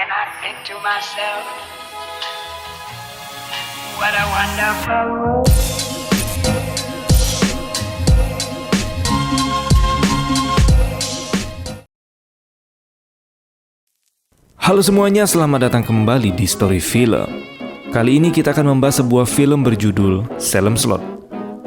and I think to myself, what a wonderful world. Halo semuanya, selamat datang kembali di Story Film. Kali ini kita akan membahas sebuah film berjudul Salem Slot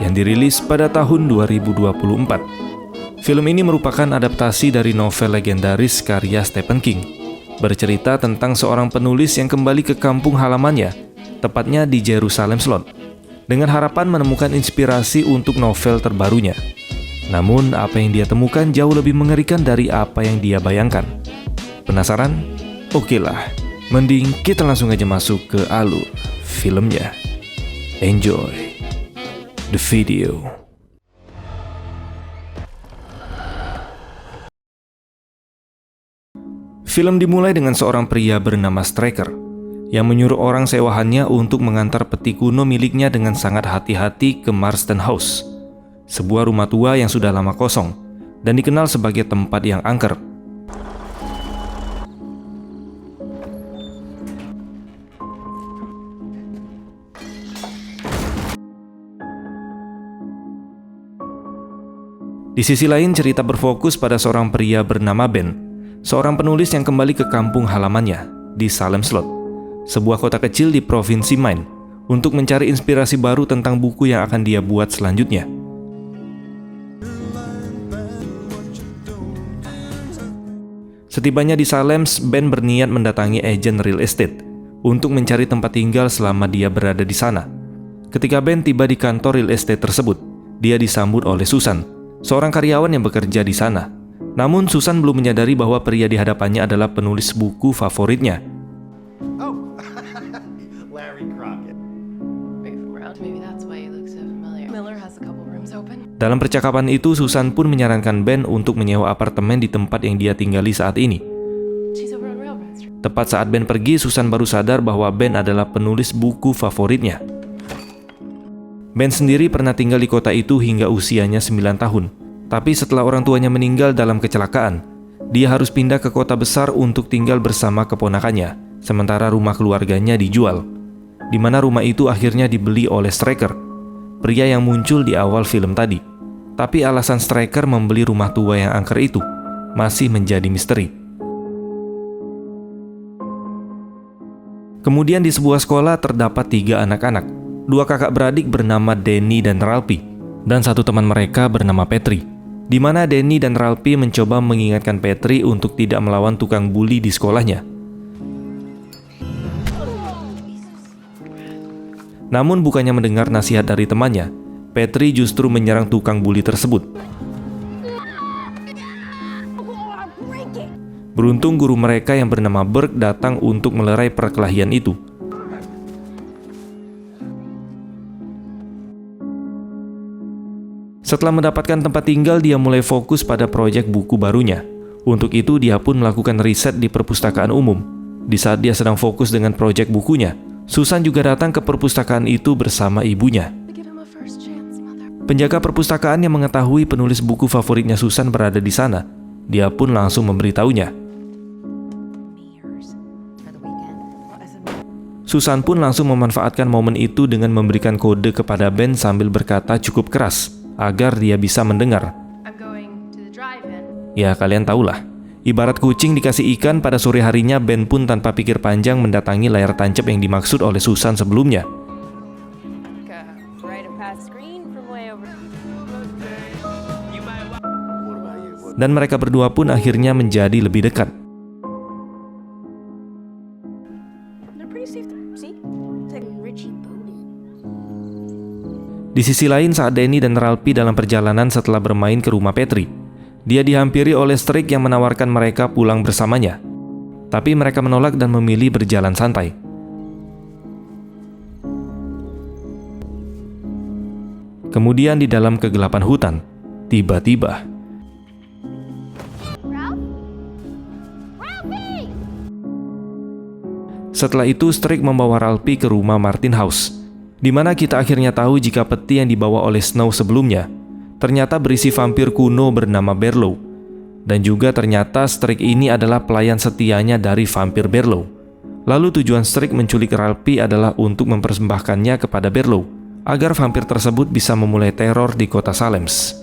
yang dirilis pada tahun 2024. Film ini merupakan adaptasi dari novel legendaris karya Stephen King, bercerita tentang seorang penulis yang kembali ke kampung halamannya, tepatnya di Jerusalem Slot, dengan harapan menemukan inspirasi untuk novel terbarunya. Namun, apa yang dia temukan jauh lebih mengerikan dari apa yang dia bayangkan. Penasaran? Oke lah, mending kita langsung aja masuk ke alur filmnya. Enjoy the video. Film dimulai dengan seorang pria bernama Straker yang menyuruh orang sewahannya untuk mengantar peti kuno miliknya dengan sangat hati-hati ke Marston House, sebuah rumah tua yang sudah lama kosong dan dikenal sebagai tempat yang angker. Di sisi lain, cerita berfokus pada seorang pria bernama Ben, seorang penulis yang kembali ke kampung halamannya di Salem Slot, sebuah kota kecil di provinsi Maine, untuk mencari inspirasi baru tentang buku yang akan dia buat selanjutnya. Setibanya di Salem, Ben berniat mendatangi agen real estate untuk mencari tempat tinggal selama dia berada di sana. Ketika Ben tiba di kantor real estate tersebut, dia disambut oleh Susan, seorang karyawan yang bekerja di sana. Namun Susan belum menyadari bahwa pria di hadapannya adalah penulis buku favoritnya. Oh, Larry Crockett. Maybe that's why he looks so familiar. Miller has a couple rooms open. Dalam percakapan itu, Susan pun menyarankan Ben untuk menyewa apartemen di tempat yang dia tinggali saat ini. She's over on Railroad Street. Tepat saat Ben pergi, Susan baru sadar bahwa Ben adalah penulis buku favoritnya. Ben sendiri pernah tinggal di kota itu hingga usianya 9 tahun. Tapi setelah orang tuanya meninggal dalam kecelakaan, dia harus pindah ke kota besar untuk tinggal bersama keponakannya, sementara rumah keluarganya dijual, di mana rumah itu akhirnya dibeli oleh Straker, pria yang muncul di awal film tadi. Tapi alasan Straker membeli rumah tua yang angker itu masih menjadi misteri. Kemudian di sebuah sekolah terdapat 3 anak-anak, 2 kakak beradik bernama Danny dan Ralphie, dan 1 teman mereka bernama Petri, di mana Danny dan Ralphie mencoba mengingatkan Petri untuk tidak melawan tukang bully di sekolahnya. Namun bukannya mendengar nasihat dari temannya, Petri justru menyerang tukang bully tersebut. Beruntung guru mereka yang bernama Burke datang untuk melerai perkelahian itu. Setelah mendapatkan tempat tinggal, dia mulai fokus pada proyek buku barunya. Untuk itu, dia pun melakukan riset di perpustakaan umum. Di saat dia sedang fokus dengan proyek bukunya, Susan juga datang ke perpustakaan itu bersama ibunya. Penjaga perpustakaan yang mengetahui penulis buku favoritnya Susan berada di sana, dia pun langsung memberitahunya. Susan pun langsung memanfaatkan momen itu dengan memberikan kode kepada Ben sambil berkata cukup keras agar dia bisa mendengar. Ya, kalian tahulah. Ibarat kucing dikasih ikan, pada sore harinya Ben pun tanpa pikir panjang mendatangi layar tancap yang dimaksud oleh Susan sebelumnya. Dan mereka berdua pun akhirnya menjadi lebih dekat. Di sisi lain, saat Danny dan Ralphie dalam perjalanan setelah bermain ke rumah Petri, dia dihampiri oleh Strick yang menawarkan mereka pulang bersamanya. Tapi mereka menolak dan memilih berjalan santai. Kemudian di dalam kegelapan hutan, tiba-tiba setelah itu Strick membawa Ralphie ke rumah Martin House, di mana kita akhirnya tahu jika peti yang dibawa oleh Snow sebelumnya ternyata berisi vampir kuno bernama Barlow. Dan juga ternyata Strick ini adalah pelayan setianya dari vampir Barlow. Lalu tujuan Strick menculik Ralphie adalah untuk mempersembahkannya kepada Barlow, agar vampir tersebut bisa memulai teror di kota Salems.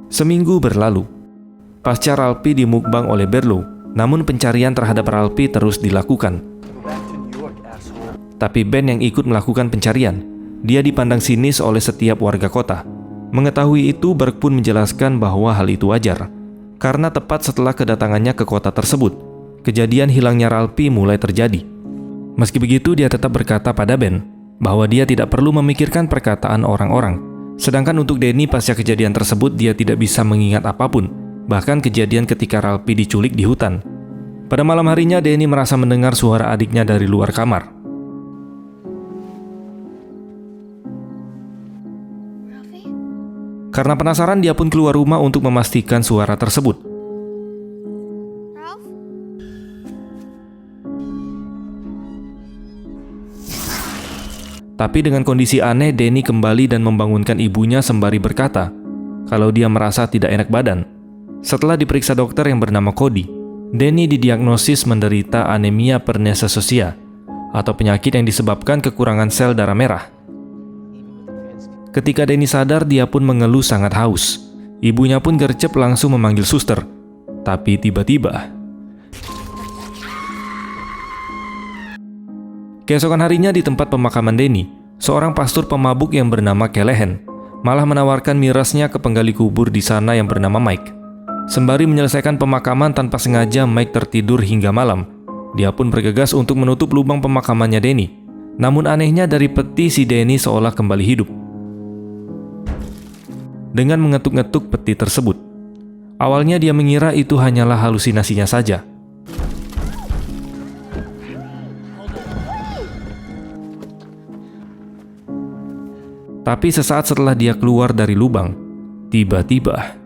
Seminggu berlalu. Pasca Ralphie dimukbang oleh Barlow, namun pencarian terhadap Ralphie terus dilakukan. Tapi Ben yang ikut melakukan pencarian, dia dipandang sinis oleh setiap warga kota. Mengetahui itu, Burke pun menjelaskan bahwa hal itu wajar, karena tepat setelah kedatangannya ke kota tersebut, kejadian hilangnya Ralphie mulai terjadi. Meski begitu, dia tetap berkata pada Ben bahwa dia tidak perlu memikirkan perkataan orang-orang. Sedangkan untuk Danny, pasca kejadian tersebut dia tidak bisa mengingat apapun, bahkan kejadian ketika Ralphie diculik di hutan. Pada malam harinya, Danny merasa mendengar suara adiknya dari luar kamar. Ralphie? Karena penasaran, dia pun keluar rumah untuk memastikan suara tersebut. Ralph? Tapi dengan kondisi aneh, Danny kembali dan membangunkan ibunya sembari berkata kalau dia merasa tidak enak badan. Setelah diperiksa dokter yang bernama Cody, Danny didiagnosis menderita anemia pernesesosia atau penyakit yang disebabkan kekurangan sel darah merah. Ketika Danny sadar, dia pun mengeluh sangat haus. Ibunya pun gercep langsung memanggil suster. Tapi tiba-tiba, keesokan harinya di tempat pemakaman Danny, seorang pastor pemabuk yang bernama Callahan malah menawarkan mirasnya ke penggali kubur di sana yang bernama Mike. Sembari menyelesaikan pemakaman tanpa sengaja, Mike tertidur hingga malam. Dia pun bergegas untuk menutup lubang pemakamannya Danny. Namun anehnya, dari peti si Danny seolah kembali hidup dengan mengetuk-ngetuk peti tersebut. Awalnya dia mengira itu hanyalah halusinasinya saja. Tapi sesaat setelah dia keluar dari lubang, tiba-tiba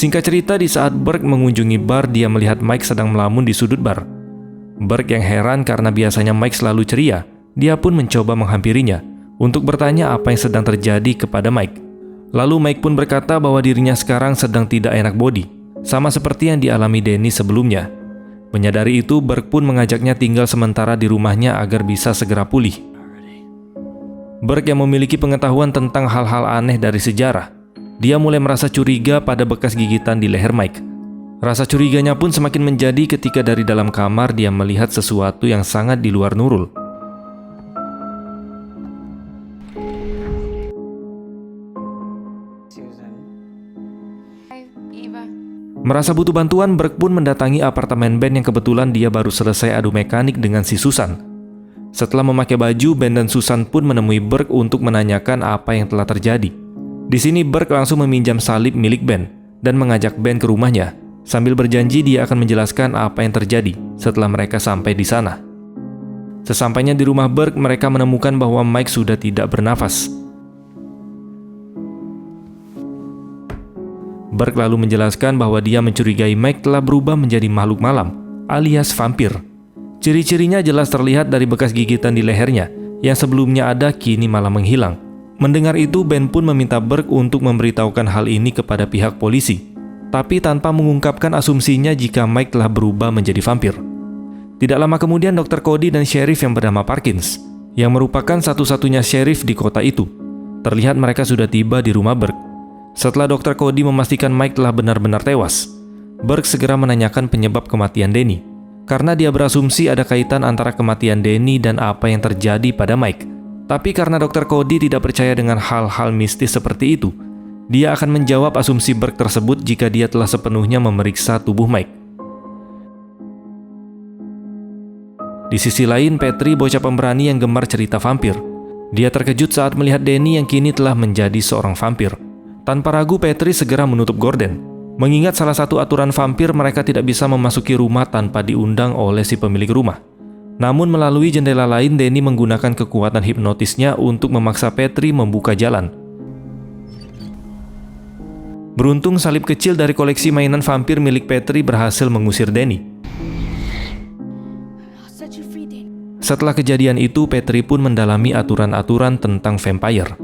singkat cerita, di saat Burke mengunjungi bar, dia melihat Mike sedang melamun di sudut bar. Burke yang heran karena biasanya Mike selalu ceria, dia pun mencoba menghampirinya untuk bertanya apa yang sedang terjadi kepada Mike. Lalu Mike pun berkata bahwa dirinya sekarang sedang tidak enak body, sama seperti yang dialami Danny sebelumnya. Menyadari itu, Burke pun mengajaknya tinggal sementara di rumahnya agar bisa segera pulih. Burke yang memiliki pengetahuan tentang hal-hal aneh dari sejarah, dia mulai merasa curiga pada bekas gigitan di leher Mike. Rasa curiganya pun semakin menjadi ketika dari dalam kamar dia melihat sesuatu yang sangat di luar Nurul. Hi, Eva. Merasa butuh bantuan, Burke pun mendatangi apartemen Ben yang kebetulan dia baru selesai adu mekanik dengan si Susan. Setelah memakai baju, Ben dan Susan pun menemui Burke untuk menanyakan apa yang telah terjadi. Di sini Burke langsung meminjam salib milik Ben dan mengajak Ben ke rumahnya, sambil berjanji dia akan menjelaskan apa yang terjadi setelah mereka sampai di sana. Sesampainya di rumah Burke, mereka menemukan bahwa Mike sudah tidak bernafas. Burke lalu menjelaskan bahwa dia mencurigai Mike telah berubah menjadi makhluk malam, alias vampir. Ciri-cirinya jelas terlihat dari bekas gigitan di lehernya, yang sebelumnya ada kini malah menghilang. Mendengar itu, Ben pun meminta Burke untuk memberitahukan hal ini kepada pihak polisi, tapi tanpa mengungkapkan asumsinya jika Mike telah berubah menjadi vampir. Tidak lama kemudian, Dr. Cody dan sheriff yang bernama Parkins, yang merupakan satu-satunya sheriff di kota itu, terlihat mereka sudah tiba di rumah Burke. Setelah Dr. Cody memastikan Mike telah benar-benar tewas, Burke segera menanyakan penyebab kematian Danny, karena dia berasumsi ada kaitan antara kematian Danny dan apa yang terjadi pada Mike. Tapi karena Dr. Cody tidak percaya dengan hal-hal mistis seperti itu, dia akan menjawab asumsi Burke tersebut jika dia telah sepenuhnya memeriksa tubuh Mike. Di sisi lain, Petri, bocah pemberani yang gemar cerita vampir. Dia terkejut saat melihat Danny yang kini telah menjadi seorang vampir. Tanpa ragu, Petri segera menutup gorden. Mengingat salah satu aturan vampir, mereka tidak bisa memasuki rumah tanpa diundang oleh si pemilik rumah. Namun melalui jendela lain, Danny menggunakan kekuatan hipnotisnya untuk memaksa Petri membuka jalan. Beruntung salib kecil dari koleksi mainan vampir milik Petri berhasil mengusir Danny. Setelah kejadian itu, Petri pun mendalami aturan-aturan tentang vampire.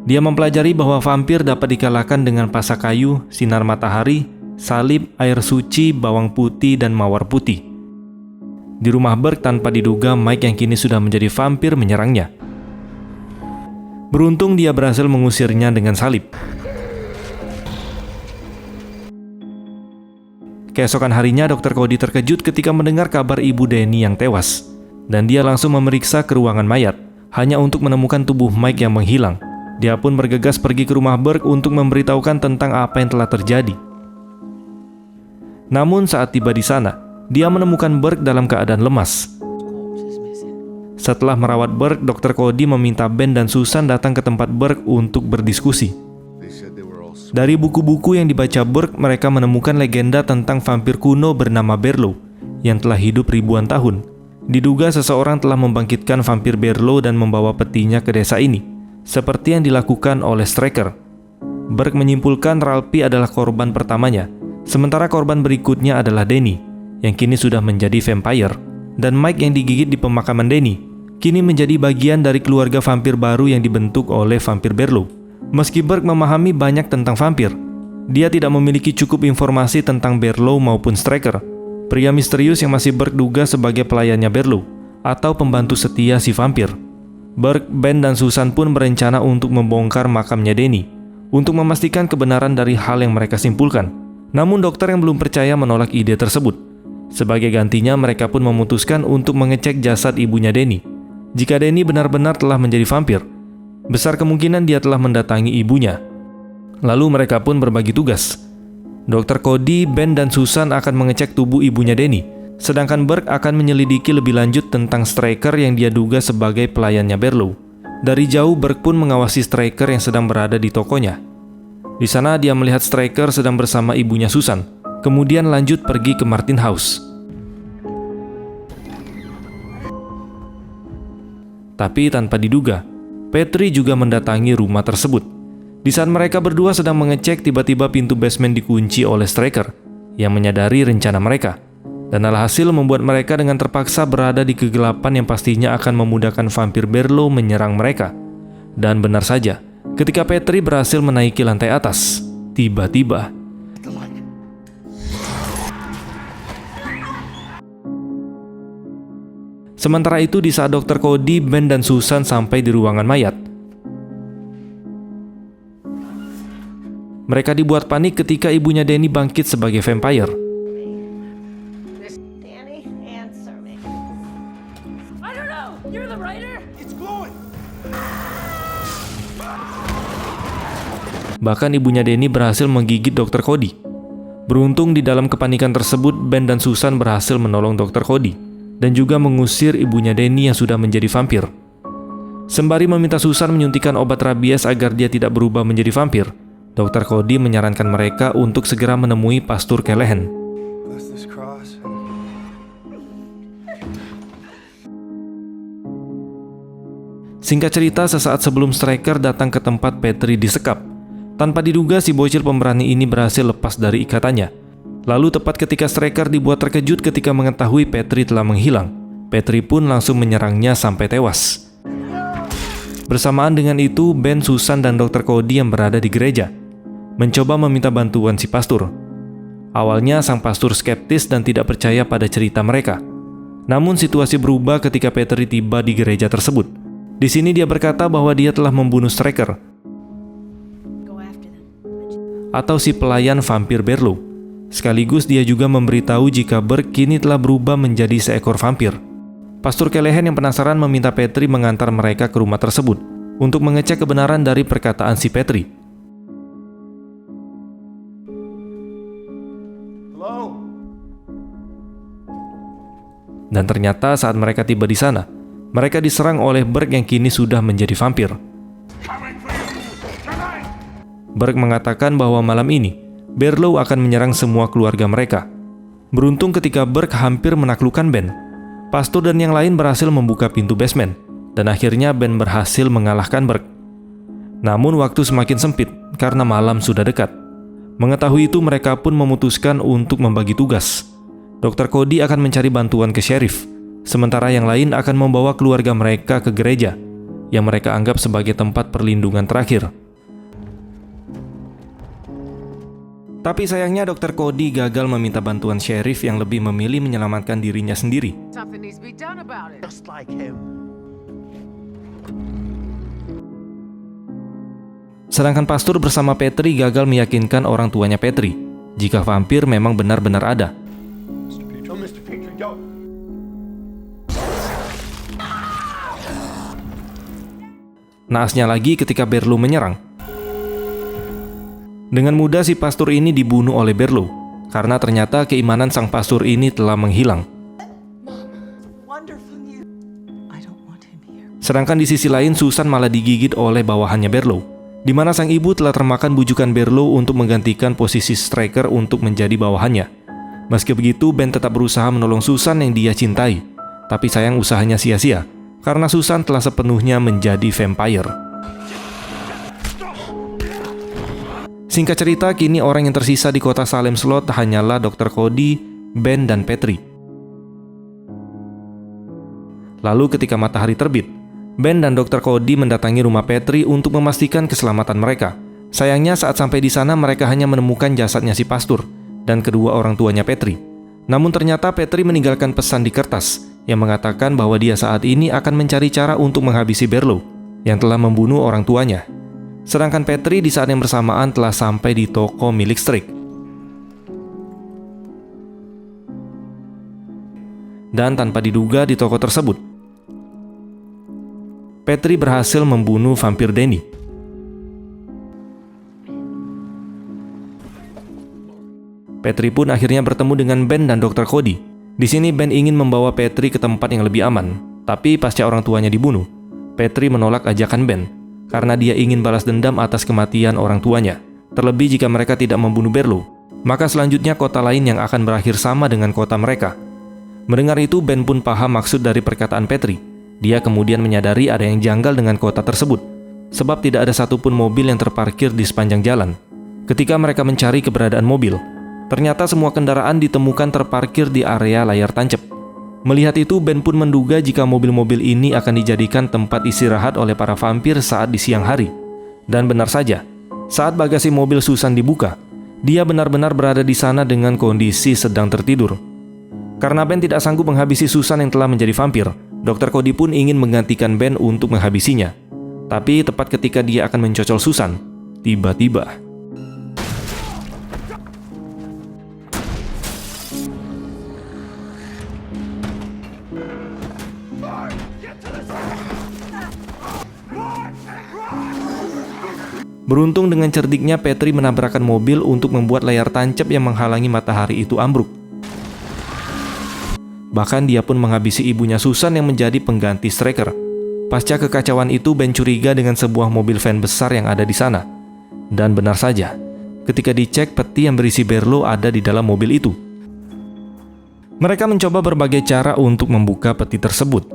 Dia mempelajari bahwa vampir dapat dikalahkan dengan pasak kayu, sinar matahari, salib, air suci, bawang putih, dan mawar putih. Di rumah Burke, tanpa diduga, Mike yang kini sudah menjadi vampir menyerangnya. Beruntung dia berhasil mengusirnya dengan salib. Keesokan harinya, Dr. Cody terkejut ketika mendengar kabar ibu Danny yang tewas, dan dia langsung memeriksa ke ruangan mayat, hanya untuk menemukan tubuh Mike yang menghilang. Dia pun bergegas pergi ke rumah Burke untuk memberitahukan tentang apa yang telah terjadi. Namun saat tiba di sana, dia menemukan Burke dalam keadaan lemas. Setelah merawat Burke, Dr. Cody meminta Ben dan Susan datang ke tempat Burke untuk berdiskusi. Dari buku-buku yang dibaca Burke, mereka menemukan legenda tentang vampir kuno bernama Berlo yang telah hidup ribuan tahun. Diduga seseorang telah membangkitkan vampir Berlo dan membawa petinya ke desa ini, seperti yang dilakukan oleh Straker. Burke menyimpulkan Ralphie adalah korban pertamanya, sementara korban berikutnya adalah Danny, yang kini sudah menjadi vampire, dan Mike yang digigit di pemakaman Danny, kini menjadi bagian dari keluarga vampir baru yang dibentuk oleh vampir Berlo. Meski Burke memahami banyak tentang vampir, dia tidak memiliki cukup informasi tentang Berlo maupun Straker, pria misterius yang masih Burke duga sebagai pelayannya Berlo, atau pembantu setia si vampir. Burke, Ben, dan Susan pun berencana untuk membongkar makamnya Danny, untuk memastikan kebenaran dari hal yang mereka simpulkan. Namun dokter yang belum percaya menolak ide tersebut. Sebagai gantinya, mereka pun memutuskan untuk mengecek jasad ibunya Danny. Jika Danny benar-benar telah menjadi vampir, besar kemungkinan dia telah mendatangi ibunya. Lalu mereka pun berbagi tugas. Dr. Cody, Ben, dan Susan akan mengecek tubuh ibunya Danny, sedangkan Burke akan menyelidiki lebih lanjut tentang Straker yang dia duga sebagai pelayannya Berlo. Dari jauh, Burke pun mengawasi Straker yang sedang berada di tokonya. Di sana dia melihat Straker sedang bersama ibunya Susan, kemudian lanjut pergi ke Martin House. Tapi tanpa diduga, Petri juga mendatangi rumah tersebut. Di saat mereka berdua sedang mengecek, tiba-tiba pintu basement dikunci oleh Straker yang menyadari rencana mereka. Dan alhasil membuat mereka dengan terpaksa berada di kegelapan yang pastinya akan memudahkan vampir Berlo menyerang mereka. Dan benar saja, ketika Petri berhasil menaiki lantai atas, tiba-tiba sementara itu, di saat Dr. Cody, Ben, dan Susan sampai di ruangan mayat, mereka dibuat panik ketika ibunya Danny bangkit sebagai vampire. Danny, answer me. I don't know. You're the writer. It's glowing! Bahkan ibunya Danny berhasil menggigit Dr. Cody. Beruntung di dalam kepanikan tersebut, Ben dan Susan berhasil menolong Dr. Cody dan juga mengusir ibunya Danny yang sudah menjadi vampir. Sembari meminta Susan menyuntikkan obat rabies agar dia tidak berubah menjadi vampir, Dr. Cody menyarankan mereka untuk segera menemui Pastor Callahan. Bless this cross. Singkat cerita, sesaat sebelum Straker datang ke tempat Petri disekap, tanpa diduga si bocil pemberani ini berhasil lepas dari ikatannya. Lalu tepat ketika Straker dibuat terkejut ketika mengetahui Petri telah menghilang, Petri pun langsung menyerangnya sampai tewas. Bersamaan dengan itu, Ben, Susan, dan Dr. Cody yang berada di gereja mencoba meminta bantuan si pastor. Awalnya sang pastor skeptis dan tidak percaya pada cerita mereka. Namun situasi berubah ketika Petri tiba di gereja tersebut. Di sini dia berkata bahwa dia telah membunuh Straker, atau si pelayan vampir Berlo. Sekaligus dia juga memberitahu jika Burke kini telah berubah menjadi seekor vampir. Pastor Callahan yang penasaran meminta Petri mengantar mereka ke rumah tersebut untuk mengecek kebenaran dari perkataan si Petri. Hello? Dan ternyata saat mereka tiba di sana, mereka diserang oleh Burke yang kini sudah menjadi vampir. Burke mengatakan bahwa malam ini Berlo akan menyerang semua keluarga mereka. Beruntung ketika Burke hampir menaklukkan Ben, pastor dan yang lain berhasil membuka pintu basement, dan akhirnya Ben berhasil mengalahkan Burke. Namun waktu semakin sempit karena malam sudah dekat. Mengetahui itu, mereka pun memutuskan untuk membagi tugas. Dr. Cody akan mencari bantuan ke sheriff, sementara yang lain akan membawa keluarga mereka ke gereja, yang mereka anggap sebagai tempat perlindungan terakhir. Tapi sayangnya Dr. Cody gagal meminta bantuan sheriff yang lebih memilih menyelamatkan dirinya sendiri. Something needs to be done about it. Just like him. Sedangkan pastor bersama Petri gagal meyakinkan orang tuanya Petri jika vampir memang benar-benar ada. Mr. Petrie, go. Naasnya lagi ketika Berlo menyerang. Dengan mudah si pastor ini dibunuh oleh Berlo, karena ternyata keimanan sang pastor ini telah menghilang. Sedangkan di sisi lain Susan malah digigit oleh bawahannya Berlo, di mana sang ibu telah termakan bujukan Berlo untuk menggantikan posisi Striker untuk menjadi bawahannya. Meski begitu, Ben tetap berusaha menolong Susan yang dia cintai, tapi sayang usahanya sia-sia, karena Susan telah sepenuhnya menjadi vampire. Singkat cerita, kini orang yang tersisa di kota Salem Slot hanyalah Dr. Cody, Ben, dan Petri. Lalu ketika matahari terbit, Ben dan Dr. Cody mendatangi rumah Petri untuk memastikan keselamatan mereka. Sayangnya saat sampai di sana mereka hanya menemukan jasadnya si pastor dan kedua orang tuanya Petri. Namun ternyata Petri meninggalkan pesan di kertas yang mengatakan bahwa dia saat ini akan mencari cara untuk menghabisi Berlo yang telah membunuh orang tuanya. Sedangkan Petri di saat yang bersamaan telah sampai di toko milik Strick. Dan tanpa diduga di toko tersebut, Petri berhasil membunuh vampir Danny. Petri pun akhirnya bertemu dengan Ben dan Dr. Cody. Di sini Ben ingin membawa Petri ke tempat yang lebih aman, tapi pasca orang tuanya dibunuh, Petri menolak ajakan Ben karena dia ingin balas dendam atas kematian orang tuanya. Terlebih jika mereka tidak membunuh Berlo, maka selanjutnya kota lain yang akan berakhir sama dengan kota mereka. Mendengar itu, Ben pun paham maksud dari perkataan Petri. Dia kemudian menyadari ada yang janggal dengan kota tersebut, sebab tidak ada satupun mobil yang terparkir di sepanjang jalan. Ketika mereka mencari keberadaan mobil, ternyata semua kendaraan ditemukan terparkir di area layar tancap. Melihat itu, Ben pun menduga jika mobil-mobil ini akan dijadikan tempat istirahat oleh para vampir saat di siang hari. Dan benar saja, saat bagasi mobil Susan dibuka, dia benar-benar berada di sana dengan kondisi sedang tertidur. Karena Ben tidak sanggup menghabisi Susan yang telah menjadi vampir, Dr. Cody pun ingin menggantikan Ben untuk menghabisinya. Tapi tepat ketika dia akan mencocol Susan, tiba-tiba beruntung dengan cerdiknya Petri menabrakkan mobil untuk membuat layar tancap yang menghalangi matahari itu ambruk. Bahkan dia pun menghabisi ibunya Susan yang menjadi pengganti Striker. Pasca kekacauan itu, Ben curiga dengan sebuah mobil van besar yang ada di sana. Dan benar saja, ketika dicek, peti yang berisi Berlo ada di dalam mobil itu. Mereka mencoba berbagai cara untuk membuka peti tersebut.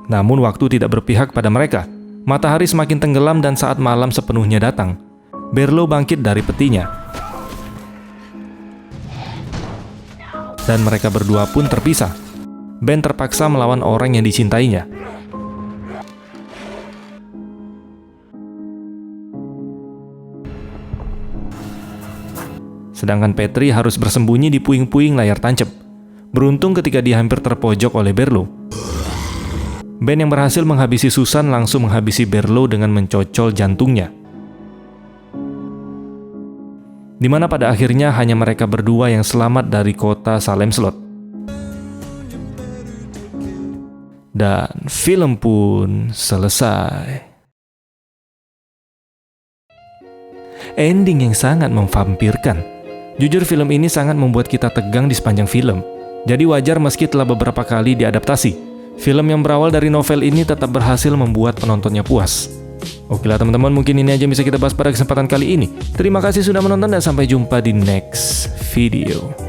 Namun waktu tidak berpihak pada mereka. Matahari semakin tenggelam dan saat malam sepenuhnya datang, Berlo bangkit dari petinya. Dan mereka berdua pun terpisah. Ben terpaksa melawan orang yang dicintainya. Sedangkan Petri harus bersembunyi di puing-puing layar tancap. Beruntung ketika dia hampir terpojok oleh Berlo, Ben yang berhasil menghabisi Susan langsung menghabisi Berlo dengan mencocol jantungnya. Di mana pada akhirnya hanya mereka berdua yang selamat dari kota Salem Slot. Dan film pun selesai. Ending yang sangat memvampirkan. Jujur film ini sangat membuat kita tegang di sepanjang film. Jadi wajar meski telah beberapa kali diadaptasi, film yang berawal dari novel ini tetap berhasil membuat penontonnya puas. Okelah teman-teman, mungkin ini aja yang bisa kita bahas pada kesempatan kali ini. Terima kasih sudah menonton dan sampai jumpa di next video.